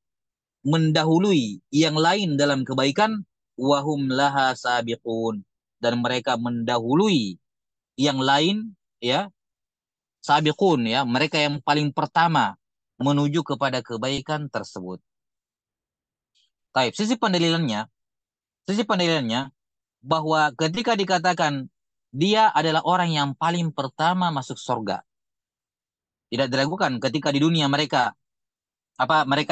mendahului yang lain dalam kebaikan, wahum laha sabiqun, dan mereka mendahului yang lain, ya, sabiqun, ya, mereka yang paling pertama menuju kepada kebaikan tersebut. Baik, sisi pendalilannya bahwa ketika dikatakan dia adalah orang yang paling pertama masuk surga, tidak diragukan ketika di dunia mereka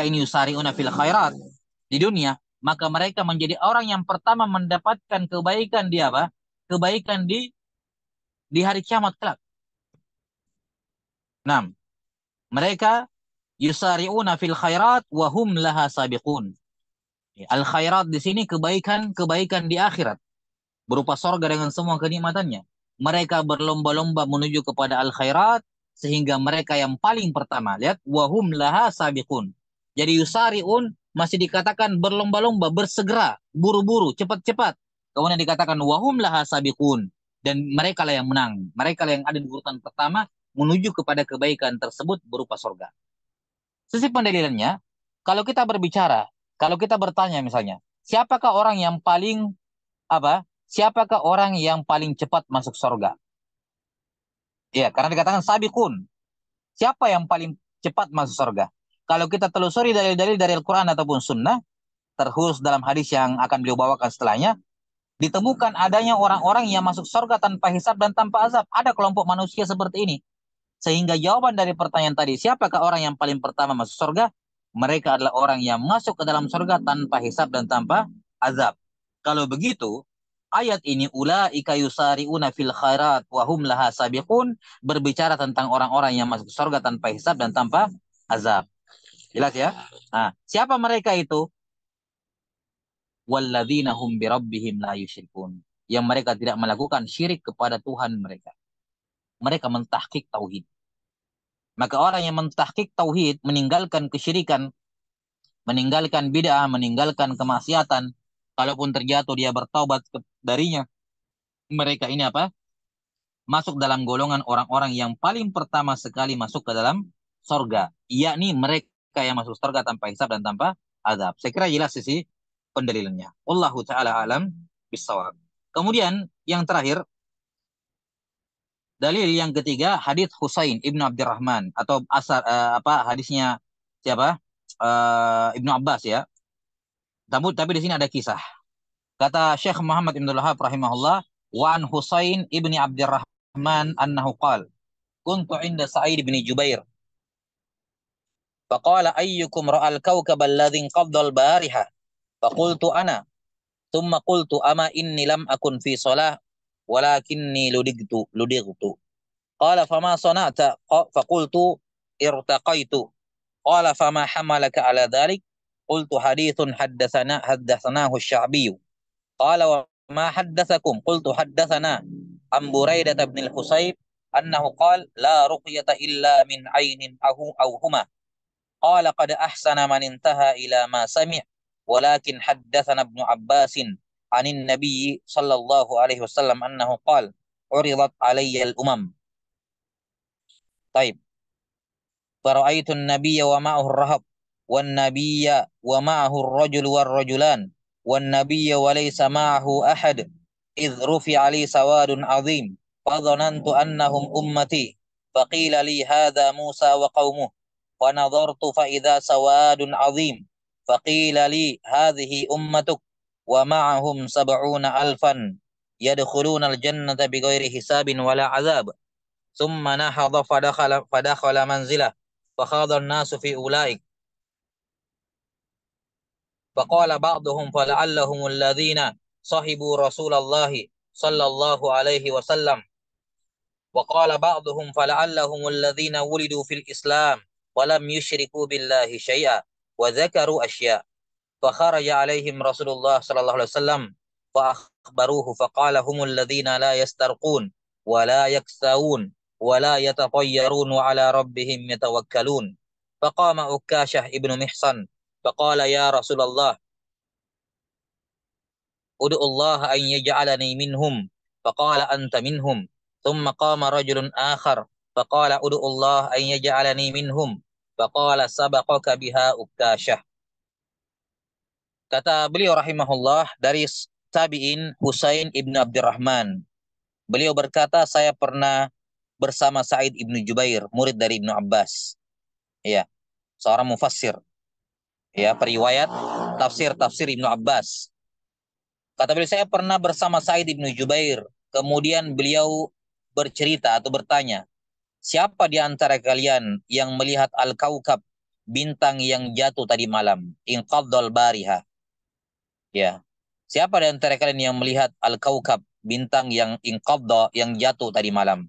ini yusari'una fil khairat di dunia, maka mereka menjadi orang yang pertama mendapatkan kebaikan di apa? Kebaikan di hari kiamat kelak. Nah, mereka yusari'una fil khairat wa hum laha sabiqun. Al khairat di sini kebaikan di akhirat. berupa sorga dengan semua kenikmatannya. Mereka berlomba-lomba menuju kepada al-khairat sehingga mereka yang paling pertama. Lihat, wahum laha sabiqun. Jadi yusariun masih dikatakan berlomba-lomba, bersegera, buru-buru, cepat-cepat. Kemudian dikatakan wahum laha sabiqun, dan mereka lah yang menang. Mereka lah yang ada di urutan pertama menuju kepada kebaikan tersebut berupa sorga. Sisi pendalilannya, kalau kita berbicara, kalau kita bertanya misalnya, siapakah orang yang paling apa? Siapakah orang yang paling cepat masuk surga? Ya, karena dikatakan sabiqun. Siapa yang paling cepat masuk surga? Kalau kita telusuri dalil-dalil dari Al-Quran ataupun Sunnah, terkhusus dalam hadis yang akan beliau bawakan setelahnya, ditemukan adanya orang-orang yang masuk surga tanpa hisab dan tanpa azab. Ada kelompok manusia seperti ini. Sehingga jawaban dari pertanyaan tadi, siapakah orang yang paling pertama masuk surga? Mereka adalah orang yang masuk ke dalam surga tanpa hisab dan tanpa azab. Kalau begitu, ayat ini ulaika yusari'una fil khairat wa hum laha sabiqun berbicara tentang orang-orang yang masuk surga tanpa hisab dan tanpa azab. Jelas ya? Nah, siapa mereka itu? Walladzina hum birabbihim la yusyrikun. Yang mereka tidak melakukan syirik kepada Tuhan mereka. Mereka mentahqiq tauhid. Maka orang yang mentahqiq tauhid, meninggalkan kesyirikan, meninggalkan bid'ah, meninggalkan kemaksiatan, kalaupun terjatuh dia bertaubat darinya. Mereka ini apa? Masuk dalam golongan orang-orang yang paling pertama sekali masuk ke dalam sorga. Yakni mereka yang masuk sorga tanpa hisab dan tanpa azab. Saya kira jelas sisi pendalilannya. Wallahu ta'ala alam bisawab. Kemudian yang terakhir, dalil yang ketiga, hadis Husain ibnu Abdurrahman atau asar apa hadisnya siapa? Ibnu Abbas ya. Tapi di sini ada kisah. Kata Syekh Muhammad Ibn Wahab rahimahullah, wa an Husain ibni Abdurrahman annahu qal, kuntu inda Sa'id bin Jubair, faqala ayyukum ra'al kawkab alladhi inqadda al-bariha, faqultu ana, thumma qultu ama inni lam akun fi salah, walakinni ludigtu. Qala fama sana'ta, faqultu irtaqaitu. Qala fama hamalaka ala dhalik, qultu hadithun haddathanahu asy-Sya'bi. Qala wa ma haddatsakum qultu haddatsana Am Buraidah bin al-Husayb annahu qala la ruqyata illa min ainin aw huma. Qala qad ahsana man intaha ila ma sami' walakin haddatsana Ibnu Abbasin anin Nabi sallallahu alaihi wasallam annahu qala uridat alayya al-umam. Taib. Fara'aitu an-nabiyya wa ma'ahu ar-rahab wan nabiyya wa ma'ahu ar-rajul war-rajulan wan nabiyya wa laysa ma'ahu ahad إذ رفع لي سواد عظيم فظننت أنهم أمتي فقيل لي هذا موسى وقومه فنظرت فإذا سواد عظيم فقيل لي هذه أمتك ومعهم 70,000 يدخلون الجنة بغير حساب ولا عذاب ثم نهض فدخل منزله فخاض الناس في أولئك فقال بعضهم فلعلهم الذين صحبوا رسول الله صلى الله عليه وسلم وقال بعضهم فلعلهم الذين ولدوا في الإسلام ولم يشركوا بالله شيئا وذكروا أشياء فخرج عليهم رسول الله صلى الله عليه وسلم فأخبروه فقال هم الذين لا يسترقون ولا يكساون ولا يتطيرون وعلى ربهم يتوكلون فقام عكاشة ابن محصن فقال يا رسول الله ادعو الله أن يجعلني منهم فقال أنت منهم ثم قام رجل آخر فقال ادعو الله أن يجعلني منهم فقال سبقك بها أكاشة. Kata beliau rahimahullah dari tabi'in Husain ibnu Abdurrahman. Beliau berkata, saya pernah bersama Sa'id ibnu Jubair, murid dari Ibnu Abbas. Ya, seorang mufassir. Ya, periwayat tafsir Ibnu Abbas. Kata beliau, saya pernah bersama Sa'id ibnu Jubair. Kemudian beliau bercerita atau bertanya, siapa di antara kalian yang melihat al-kaukab, bintang yang jatuh tadi malam? Inqaddal bariha. Ya. Siapa di antara kalian yang melihat al-kaukab, bintang yang inqadda, yang jatuh tadi malam?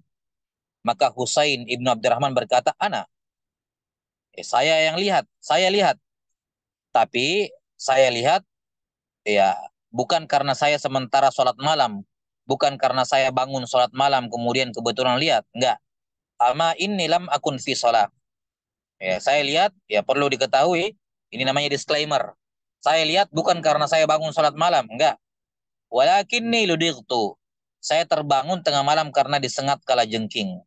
Maka Husain ibnu Abdurrahman berkata, ana. Saya yang lihat, saya lihat. Tapi saya lihat ya bukan karena saya sementara sholat malam, bukan karena saya bangun sholat malam kemudian kebetulan lihat, enggak. Ama inni lam akun fi sholat. Ya, saya lihat, ya perlu diketahui, ini namanya disclaimer. Saya lihat bukan karena saya bangun sholat malam, enggak. Walakinni ludightu. Saya terbangun tengah malam karena disengat kala jengking.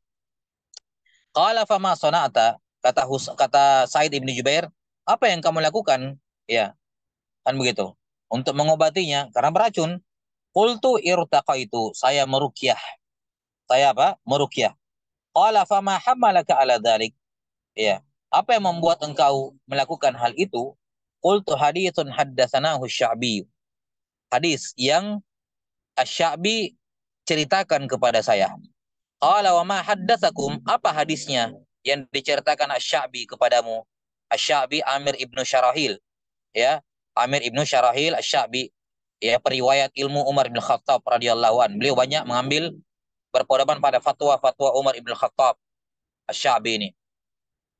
Qala fama sona'ata, kata Said ibnu Jubair, apa yang kamu lakukan? Ya, kan begitu. Untuk mengobatinya karena beracun. Qultu irtaqaitu, saya meruqyah. Saya apa? Meruqyah. Qala fama hamalaka ala dzalik? Ya. Apa yang membuat engkau melakukan hal itu? Qultu haditsun haddatsanahu Sya'bi. Hadis yang Asy-Sya'bi ceritakan kepada saya. Qala wa ma haddatsakum? Apa hadisnya yang diceritakan Asy-Sya'bi kepadamu? Asy-Sya'bi Amir ibnu Syarahil, ya. Amir ibnu Syarahil Asy-Sya'bi, ya, periwayat ilmu Umar bin Khattab radhiyallahu an. Beliau banyak mengambil berpedoman pada fatwa-fatwa Umar bin Khattab. Asy-Sya'bi ini.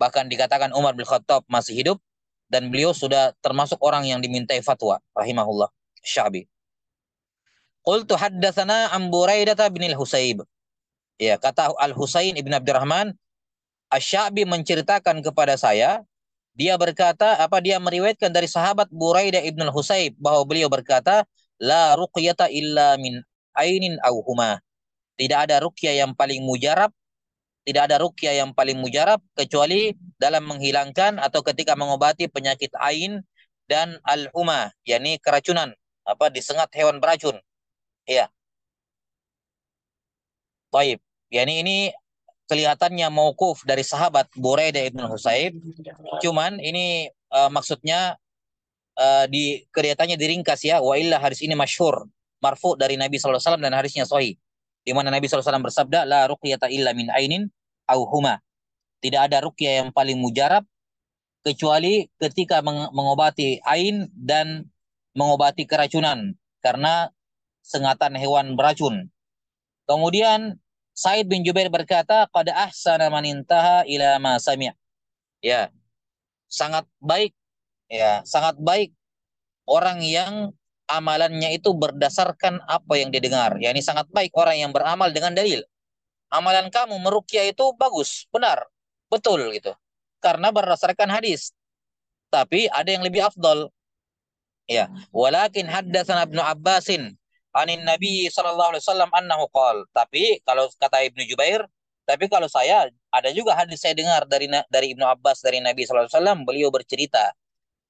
Bahkan dikatakan Umar bin Khattab masih hidup dan beliau sudah termasuk orang yang dimintai fatwa rahimahullah. Asy-Sya'bi. Qultu haddatsana Am Buraidah bin al-Husayb. Ya, kata Al-Husain ibn Abdurrahman, Asy-Sya'bi menceritakan kepada saya, dia berkata, dia meriwayatkan dari sahabat Buraidah ibn al-Husayb bahwa beliau berkata, la ruqyata illa min ainin aw huma. Tidak ada ruqyah yang paling mujarab, tidak ada ruqyah yang paling mujarab kecuali dalam menghilangkan atau ketika mengobati penyakit ain dan al-huma, yakni keracunan, disengat hewan beracun. Ya, baik. Yani ini kelihatannya mauquf dari sahabat Buraidah ibn Husayb. Cuman ini maksudnya kelihatannya diringkas, ya. Wa illa hadis ini masyhur marfu dari Nabi sallallahu alaihi wasallam dan hadisnya sahih. Di mana Nabi sallallahu alaihi wasallam bersabda, la ruqyata illa min ainin au huma. Tidak ada ruqyah yang paling mujarab kecuali ketika mengobati ain dan mengobati keracunan karena sengatan hewan beracun. Kemudian Said bin Jubair berkata, qad ahsana man intaha ila ma sami'. Ya, sangat baik, ya, sangat baik orang yang amalannya itu berdasarkan apa yang didengar. Ya, ini sangat baik orang yang beramal dengan dalil. Amalan kamu meruqyah itu bagus, benar, betul gitu. Karena berdasarkan hadis. Tapi ada yang lebih afdol. Ya, walakin haddatsana Ibnu Abbasin anin Nabi sallallahu alaihi wasallam annahu qol. Tapi kalau kata Ibnu Jubair, tapi kalau saya ada juga hadis saya dengar dari Ibnu Abbas dari Nabi sallallahu alaihi wasallam, beliau bercerita.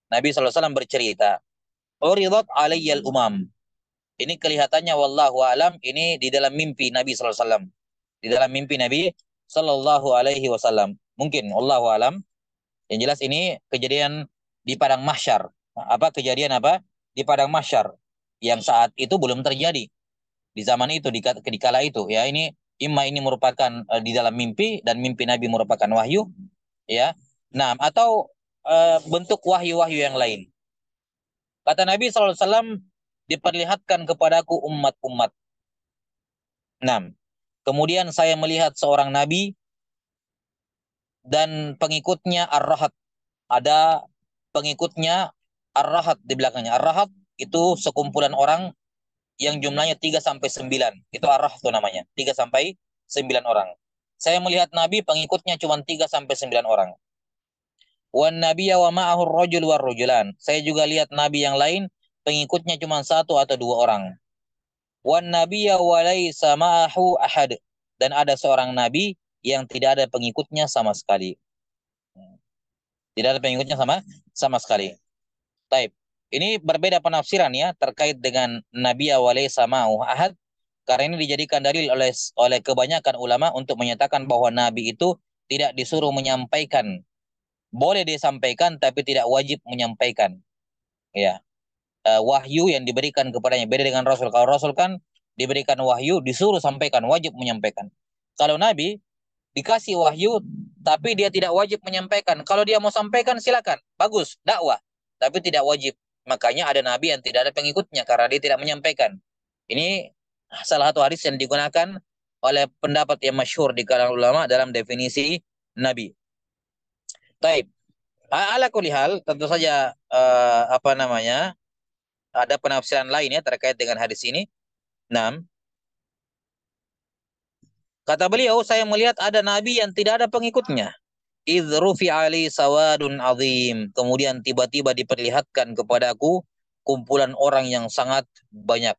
Nabi sallallahu alaihi wasallam bercerita, "Uridat alayyal umam." Ini kelihatannya wallahu alam ini di dalam mimpi Nabi sallallahu alaihi wasallam. Di dalam mimpi Nabi sallallahu alaihi wasallam. Mungkin wallahu alam. Yang jelas ini kejadian di padang mahsyar. Kejadian di padang mahsyar yang saat itu belum terjadi di zaman itu, di kala itu, ya. Ini merupakan di dalam mimpi dan mimpi Nabi merupakan wahyu, ya. Nah, atau bentuk wahyu-wahyu yang lain. Kata Nabi SAW, diperlihatkan kepadaku umat-umat. Nah, kemudian saya melihat seorang Nabi dan pengikutnya Ar-Rahat. Ada pengikutnya Ar-Rahat di belakangnya. Ar-Rahat itu sekumpulan orang yang jumlahnya 3 sampai 9. Itu Ar-Rahat itu namanya. 3 sampai 9 orang. Saya melihat Nabi pengikutnya cuma 3 sampai 9 orang. Wan nabiyya wa ma'ahu ar-rajul war rajulan. Saya juga lihat Nabi yang lain pengikutnya cuma 1 atau 2 orang. Wan nabiyya wa laisa ma'ahu ahad. Dan ada seorang Nabi yang tidak ada pengikutnya sama sekali. Tidak ada pengikutnya sama sekali. Taib. Ini berbeda penafsiran, ya, terkait dengan Nabi awalai sama ahad, karena ini dijadikan dalil oleh kebanyakan ulama untuk menyatakan bahwa Nabi itu tidak disuruh menyampaikan. Boleh disampaikan tapi tidak wajib menyampaikan. Ya, wahyu yang diberikan kepadanya beda dengan Rasul. Kalau Rasul kan diberikan wahyu, disuruh sampaikan, wajib menyampaikan. Kalau Nabi dikasih wahyu, tapi dia tidak wajib menyampaikan. Kalau dia mau sampaikan, silakan. Bagus, dakwah. Tapi tidak wajib. Makanya ada nabi yang tidak ada pengikutnya karena dia tidak menyampaikan. Ini salah satu hadis yang digunakan oleh pendapat yang masyhur di kalangan ulama dalam definisi nabi. Taib. Ala kulli hal, tentu saja Ada penafsiran lain ya terkait dengan hadis ini. 6. Kata beliau, saya melihat ada nabi yang tidak ada pengikutnya. Idh ali sawadun azim. Kemudian tiba-tiba diperlihatkan kepadaku kumpulan orang yang sangat banyak.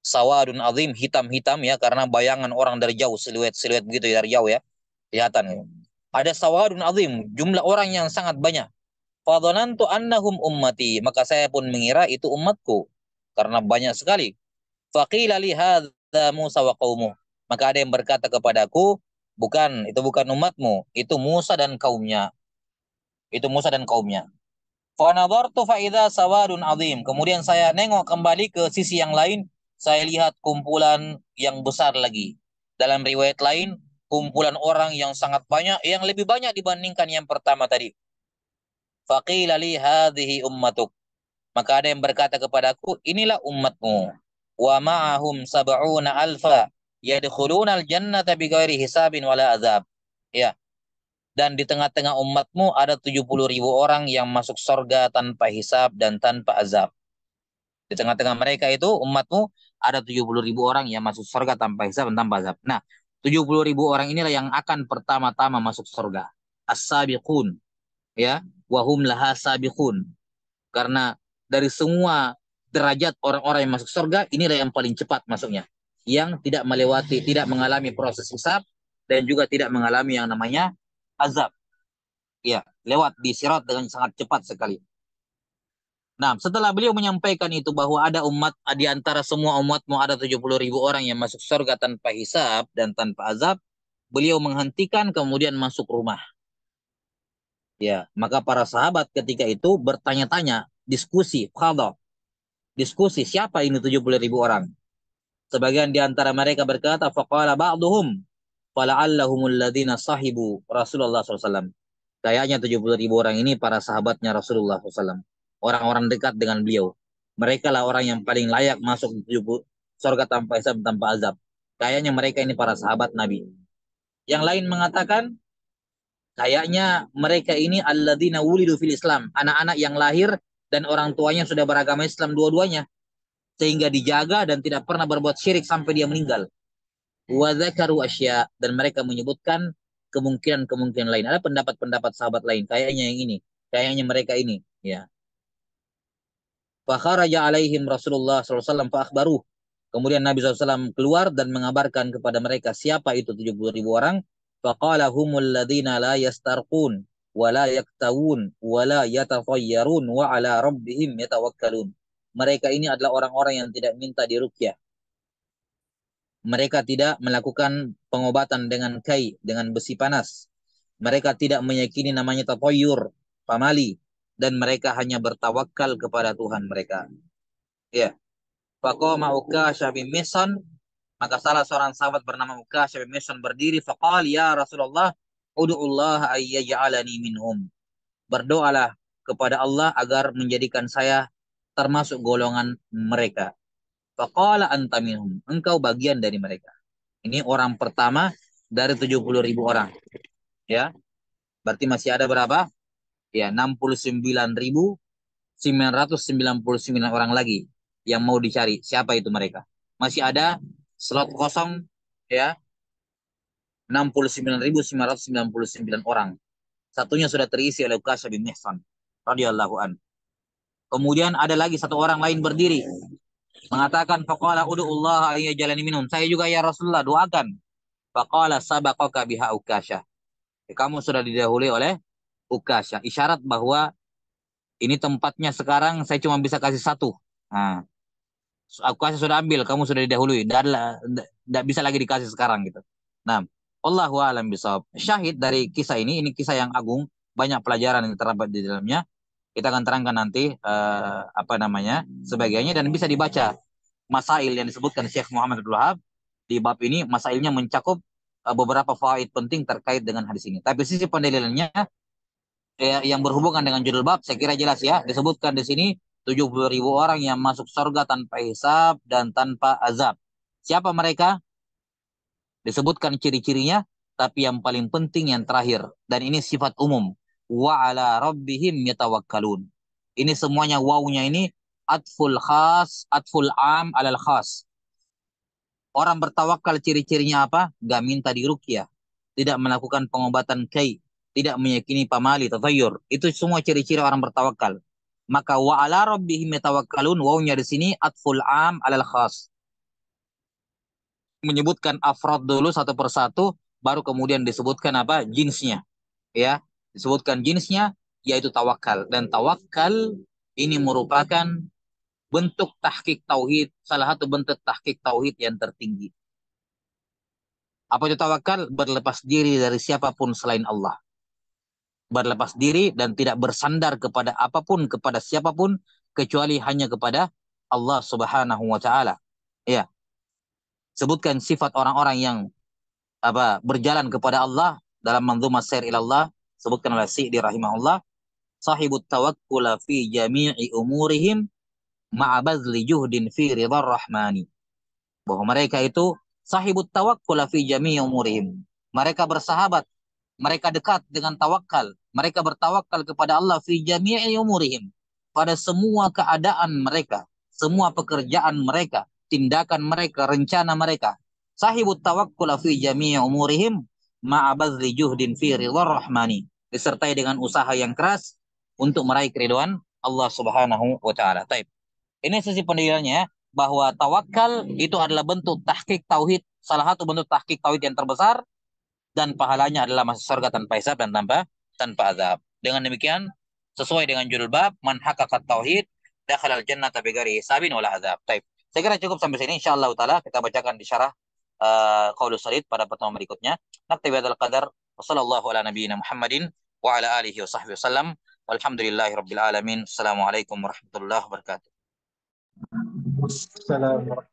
Sawadun azim, hitam-hitam ya, karena bayangan orang dari jauh, siluet-siluet begitu ya, dari jauh ya, kelihatan ya. Ada sawadun azim, jumlah orang yang sangat banyak. Fadhanantu annahum ummati, maka saya pun mengira itu umatku karena banyak sekali. Faqila li hadza Musa wa qaumuh. Maka ada yang berkata kepadaku, bukan, itu bukan umatmu, itu Musa dan kaumnya. Itu Musa dan kaumnya. Fa nadartu fa idza sawadun azim. Kemudian saya nengok kembali ke sisi yang lain, saya lihat kumpulan yang besar lagi. Dalam riwayat lain, kumpulan orang yang sangat banyak, yang lebih banyak dibandingkan yang pertama tadi. Faqila li hadhihi ummatuk. Maka ada yang berkata kepadaku, inilah umatmu. Wa ma'ahum sab'una alfa yadkhuluna al-jannata bighairi hisabin wala azab. Ya, dan di tengah-tengah umatmu ada 70.000 orang yang masuk surga tanpa hisab dan tanpa azab. Di tengah-tengah mereka itu umatmu ada 70.000 orang yang masuk surga tanpa hisab dan tanpa azab. Nah, 70.000 orang inilah yang akan pertama-tama masuk surga. As-sabiqun, ya, wahum laha sabiqun. Karena dari semua derajat orang-orang yang masuk surga, inilah yang paling cepat masuknya. Yang tidak melewati, tidak mengalami proses hisab, dan juga tidak mengalami yang namanya azab. Ya, lewat di sirat dengan sangat cepat sekali. Nah, setelah beliau menyampaikan itu bahwa ada umat, di antara semua umatmu ada 70.000 orang yang masuk surga tanpa hisab dan tanpa azab, beliau menghentikan kemudian masuk rumah. Ya, maka para sahabat ketika itu bertanya-tanya, diskusi, khadha, diskusi siapa ini 70.000 orang. Sebagian di antara mereka berkata, faqala ba'duhum fala'allahumul ladina sahibu Rasulullah SAW. Kayaknya 70.000 orang ini para sahabatnya Rasulullah SAW. Orang-orang dekat dengan beliau. Mereka lah orang yang paling layak masuk di surga tanpa hisab tanpa azab. Kayaknya mereka ini para sahabat Nabi. Yang lain mengatakan, kayaknya mereka ini alladzina wulidu fil Islam. Anak-anak yang lahir dan orang tuanya sudah beragama Islam dua-duanya. Sehingga dijaga dan tidak pernah berbuat syirik sampai dia meninggal. Wa dzakaru asya, dan mereka menyebutkan kemungkinan-kemungkinan lain. Ada pendapat-pendapat sahabat lain, kayaknya yang ini, kayaknya mereka ini, ya. Fa kharaja alaihim Rasulullah sallallahu alaihi wasallam fa akhbaruh. Kemudian Nabi SAW keluar dan mengabarkan kepada mereka siapa itu 70.000 orang. Faqala humul ladzina la yastarqun wa la yaktawun wa la yatafayyarun wa ala rabbihim yatawakkalun. Mereka ini adalah orang-orang yang tidak minta diruqyah. Mereka tidak melakukan pengobatan dengan kai, dengan besi panas. Mereka tidak meyakini namanya tatoyur, pamali, dan mereka hanya bertawakal kepada Tuhan mereka. Ya. Faqama Ukasha bin Mihsan, maka salah seorang sahabat bernama Ukasha bin Mihsan berdiri, faqal ya Rasulullah, ud'ullah ayyaj'alani minhum. Berdoalah kepada Allah agar menjadikan saya termasuk golongan mereka. Faqala anta minhum, engkau bagian dari mereka. Ini orang pertama dari 70.000 orang. Ya, berarti masih ada berapa? Ya, 69.999 orang lagi yang mau dicari. Siapa itu mereka? Masih ada slot kosong, ya, 69.999 orang. Satunya sudah terisi oleh Uqasha bin Mihsan radhiyallahu an. Kemudian ada lagi satu orang lain berdiri mengatakan faqala ud'ullah ayyajalani minhum. Saya juga ya Rasulullah, doakan. Faqala sabaqaka biha Uqasha. Kamu sudah didahului oleh Ukasha. Isyarat bahwa ini tempatnya sekarang saya cuma bisa kasih satu. Nah, Ukasha sudah ambil, kamu sudah didahului. Tidak bisa lagi dikasih sekarang gitu. Nah, Allahu a'lam bishawab. Syahid dari kisah ini kisah yang agung, banyak pelajaran yang terdapat di dalamnya. Kita akan terangkan nanti apa namanya sebagiannya dan bisa dibaca masail yang disebutkan Syekh Muhammad Abdul Wahab di bab ini. Masailnya mencakup beberapa fawaid penting terkait dengan hadis ini. Tapi sisi pendalilannya yang berhubungan dengan judul bab saya kira jelas ya. Disebutkan di sini 70.000 orang yang masuk surga tanpa hisab dan tanpa azab. Siapa mereka? Disebutkan ciri-cirinya, tapi yang paling penting yang terakhir. Dan ini sifat umum. Wa ala rabbihim yatawakkalun. Ini semuanya wawnya ini atful am alal khas. Orang bertawakal ciri-cirinya apa? Gak minta diruqyah, tidak melakukan pengobatan kai, tidak meyakini pamali, tathayyur. Itu semua ciri-ciri orang bertawakal. Maka wa ala rabbihim yatawakkalun, wawnya di sini atful am alal khas. Menyebutkan afrad dulu satu persatu, baru kemudian disebutkan apa? Jinsnya. Ya, disebutkan jinsnya, yaitu tawakal. Dan tawakal ini merupakan bentuk tahqiq tauhid, salah satu bentuk tahqiq tauhid yang tertinggi. Apa itu tawakal? Berlepas diri dari siapapun selain Allah. Berlepas diri dan tidak bersandar kepada apapun, kepada siapapun, kecuali hanya kepada Allah Subhanahu wa Ta'ala. Ya, sebutkan sifat orang-orang yang berjalan kepada Allah dalam manzumah Syair ilallah, sebutkan oleh Syi'di rahimahullah, sahibut tawakkula fi jami'i umurihim ma'abazli juhdin fi ridhar rahmani. Bahwa mereka itu sahibut tawakkul fi jami'i umurihim. Mereka bersahabat, mereka dekat dengan tawakal. Mereka bertawakal kepada Allah fi jami'i umurihim. Pada semua keadaan mereka, semua pekerjaan mereka, tindakan mereka, rencana mereka. Sahibut tawakkul fi jami'i umurihim ma'abazli juhdin fi ridhar rahmani. Disertai dengan usaha yang keras untuk meraih keridhaan Allah Subhanahu wa taala. Taib. Ini sisi pendiriannya bahwa tawakal itu adalah bentuk tahqiq tauhid, salah satu bentuk tahqiq tauhid yang terbesar, dan pahalanya adalah masuk surga tanpa hisab dan tanpa azab. Dengan demikian, sesuai dengan judul bab, man haqqaqat tauhid dakhala al-jannata bighairi hisabin wala azab. Baik. Saya kira cukup sampai sini. Insyaallah taala kita bacakan di syarah Qaulus Sadid pada pertemuan berikutnya. Naktabi hadzal qadar. Wassallallahu ala nabiyyina Muhammadin wa ala alihi wa sahbihi wasallam. Walhamdulillahi rabbil alamin. Assalamualaikum warahmatullahi wabarakatuh. السلام